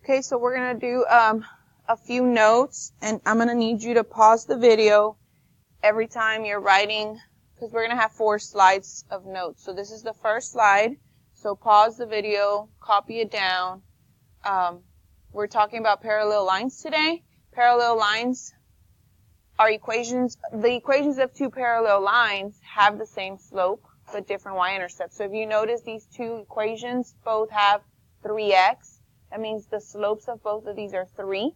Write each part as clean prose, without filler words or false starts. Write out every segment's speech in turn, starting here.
Okay, so we're going to do a few notes, and I'm going to need you to pause the video every time you're writing, because we're going to have 4 slides of notes. So this is the first slide, so pause the video, copy it down. We're talking about parallel lines today. Parallel lines are equations. The equations of 2 parallel lines have the same slope, but different y-intercepts. So if you notice, these 2 equations both have 3x. That means the slopes of both of these are 3,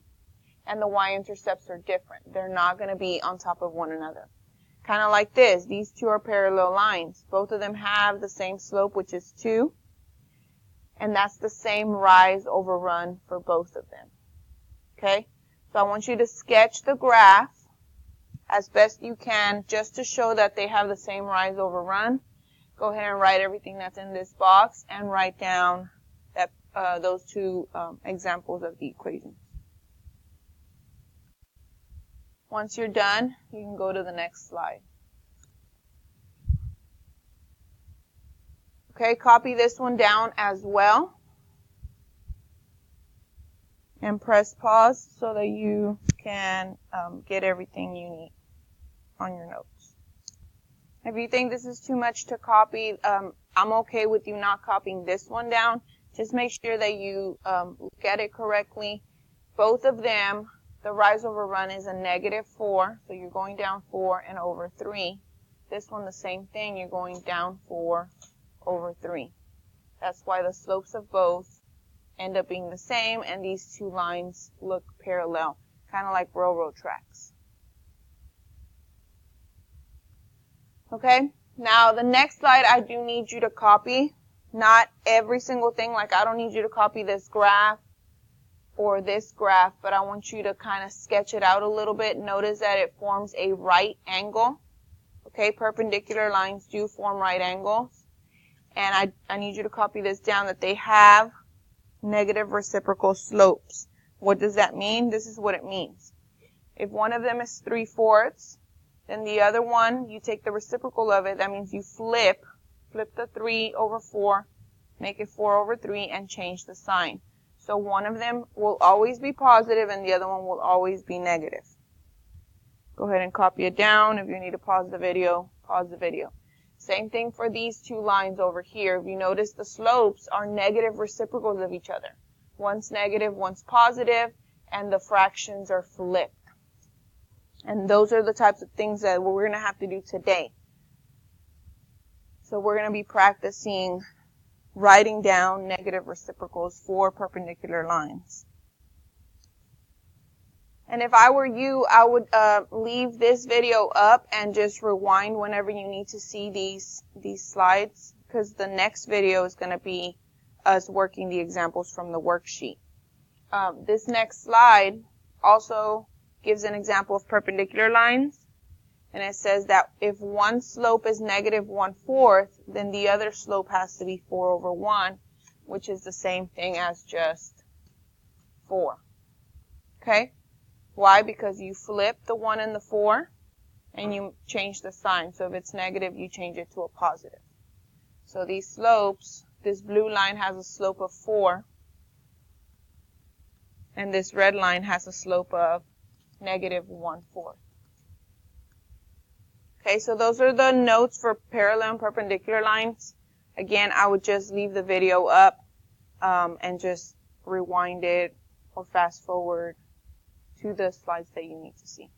and the y-intercepts are different. They're not going to be on top of one another. Kind of like this. These 2 are parallel lines. Both of them have the same slope, which is 2, and that's the same rise over run for both of them. Okay? So I want you to sketch the graph as best you can just to show that they have the same rise over run. Go ahead and write everything that's in this box and write down that those 2 examples of the equations. Once you're done, you can go to the next slide. Okay, copy this one down as well. And press pause so that you can get everything you need on your notes. If you think this is too much to copy, I'm okay with you not copying this one down. Just make sure that you look at it correctly. Both of them, the rise over run is a -4, so you're going down 4 and over 3. This one, the same thing, you're going down 4 over 3. That's why the slopes of both end up being the same, and these 2 lines look parallel, kind of like railroad tracks. Okay, now the next slide I do need you to copy. Not every single thing, like I don't need you to copy this graph or this graph, but I want you to kind of sketch it out a little bit. Notice that it forms a right angle. Okay, perpendicular lines do form right angles. And I need you to copy this down, that they have negative reciprocal slopes. What does that mean? This is what it means. If one of them is 3/4, then the other one, you take the reciprocal of it. That means you flip the 3 over 4, make it 4 over 3, and change the sign. So one of them will always be positive and the other one will always be negative. Go ahead and copy it down. If you need to pause the video, pause the video. Same thing for these 2 lines over here. If you notice, the slopes are negative reciprocals of each other. One's negative, one's positive, and the fractions are flipped. And those are the types of things that we're going to have to do today. So we're going to be practicing writing down negative reciprocals for perpendicular lines. And if I were you, I would leave this video up and just rewind whenever you need to see these slides, because the next video is going to be us working the examples from the worksheet. This next slide also gives an example of perpendicular lines. And it says that if one slope is -1/4, then the other slope has to be 4 over 1, which is the same thing as just 4. Okay? Why? Because you flip the 1 and the 4, and you change the sign. So if it's negative, you change it to a positive. So these slopes, this blue line has a slope of 4, and this red line has a slope of -1/4. Okay, so those are the notes for parallel and perpendicular lines. Again, I would just leave the video up and just rewind it or fast forward to the slides that you need to see.